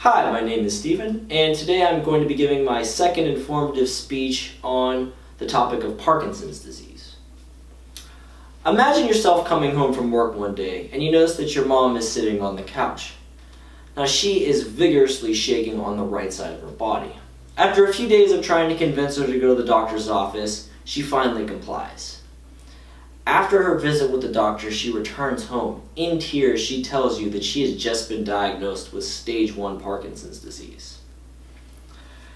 Hi, my name is Stephen, and today I'm going to be giving my second informative speech on the topic of Parkinson's disease. Imagine yourself coming home from work one day and you notice that your mom is sitting on the couch. Now she is vigorously shaking on the right side of her body. After a few days of trying to convince her to go to the doctor's office, she finally complies. After her visit with the doctor, she returns home. In tears, she tells you that she has just been diagnosed with stage 1 Parkinson's disease.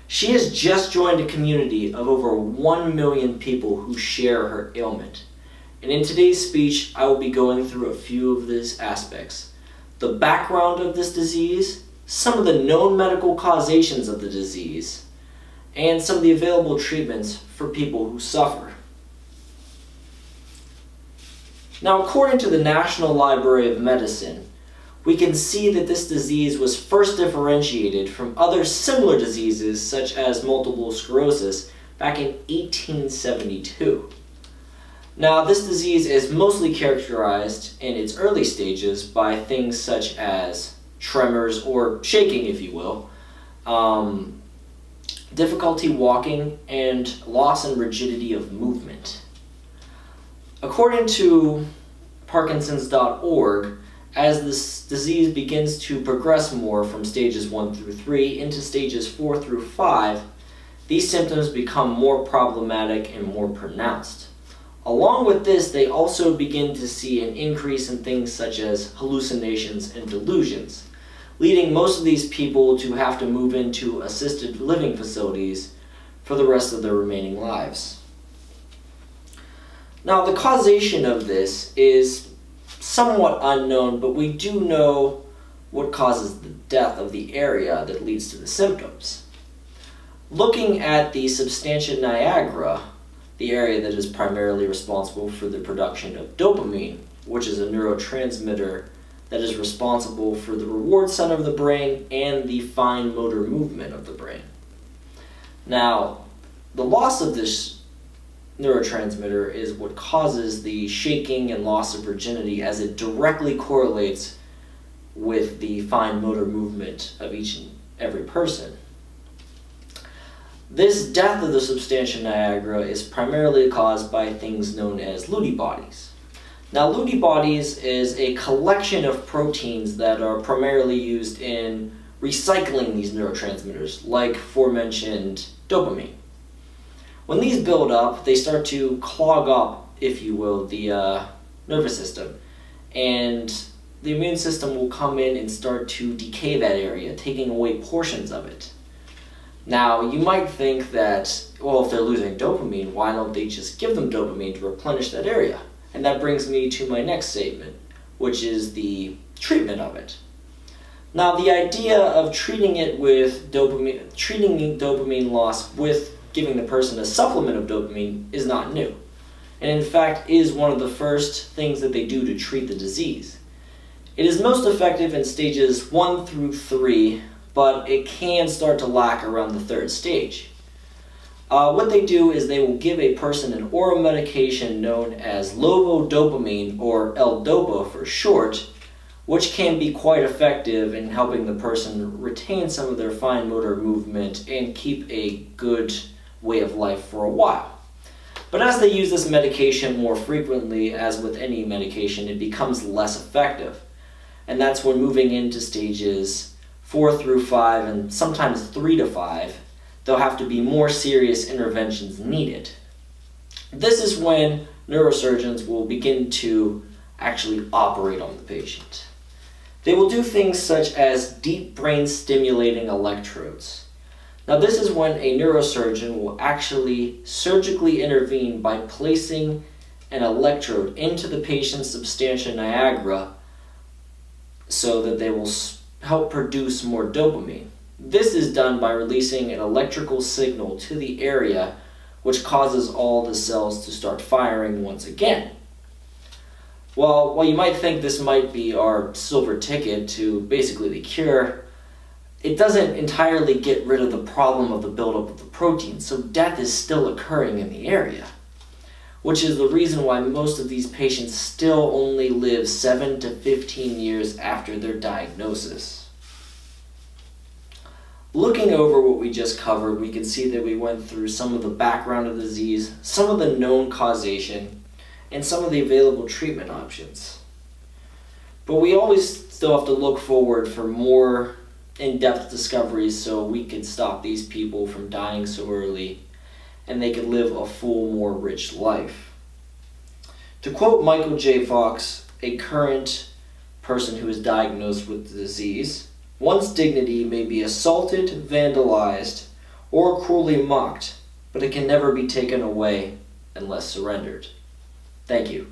She has just joined a community of over 1 million people who share her ailment. And in today's speech, I will be going through a few of these aspects. The background of this disease, some of the known medical causations of the disease, and some of the available treatments for people who suffer. Now, according to the National Library of Medicine, we can see that this disease was first differentiated from other similar diseases such as multiple sclerosis back in 1872. Now, this disease is mostly characterized in its early stages by things such as tremors or shaking, if you will, difficulty walking, and loss in rigidity of movement. According to Parkinson's.org, as this disease begins to progress more from stages 1 through 3 into stages 4 through 5, these symptoms become more problematic and more pronounced. Along with this, they also begin to see an increase in things such as hallucinations and delusions, leading most of these people to have to move into assisted living facilities for the rest of their remaining lives. Now, the causation of this is somewhat unknown, but we do know what causes the death of the area that leads to the symptoms. Looking at the substantia nigra, the area that is primarily responsible for the production of dopamine, which is a neurotransmitter that is responsible for the reward center of the brain and the fine motor movement of the brain. Now, the loss of this neurotransmitter is what causes the shaking and loss of virginity, as it directly correlates with the fine motor movement of each and every person. This death of the substantia nigra is primarily caused by things known as Lewy bodies. Now, Lewy bodies is a collection of proteins that are primarily used in recycling these neurotransmitters, like aforementioned dopamine. When these build up, they start to clog up, if you will, the nervous system, and the immune system will come in and start to decay that area, taking away portions of it. Now, you might think that, well, if they're losing dopamine, why don't they just give them dopamine to replenish that area? And that brings me to my next statement, which is the treatment of it. Now, the idea of treating dopamine loss with giving the person a supplement of dopamine is not new, and in fact is one of the first things that they do to treat the disease. It is most effective in stages 1 through 3, but it can start to lack around the 3rd stage. What they do is they will give a person an oral medication known as levodopa, or L-Dopa for short, which can be quite effective in helping the person retain some of their fine motor movement and keep a good way of life for a while. But as they use this medication more frequently, as with any medication, it becomes less effective. And that's when moving into stages 4 through 5, and sometimes 3 to 5, there'll have to be more serious interventions needed. This is when neurosurgeons will begin to actually operate on the patient. They will do things such as deep brain stimulating electrodes. Now, this is when a neurosurgeon will actually surgically intervene by placing an electrode into the patient's substantia nigra so that they will help produce more dopamine. This is done by releasing an electrical signal to the area, which causes all the cells to start firing once again. Well, while you might think this might be our silver ticket to basically the cure, it doesn't entirely get rid of the problem of the buildup of the protein, so death is still occurring in the area, which is the reason why most of these patients still only live 7 to 15 years after their diagnosis. Looking over what we just covered, we can see that we went through some of the background of the disease, some of the known causation, and some of the available treatment options. But we always still have to look forward for more in-depth discoveries so we could stop these people from dying so early and they could live a full, more rich life. To quote Michael J. Fox, a current person who is diagnosed with the disease, "One's dignity may be assaulted, vandalized, or cruelly mocked, but it can never be taken away unless surrendered." Thank you.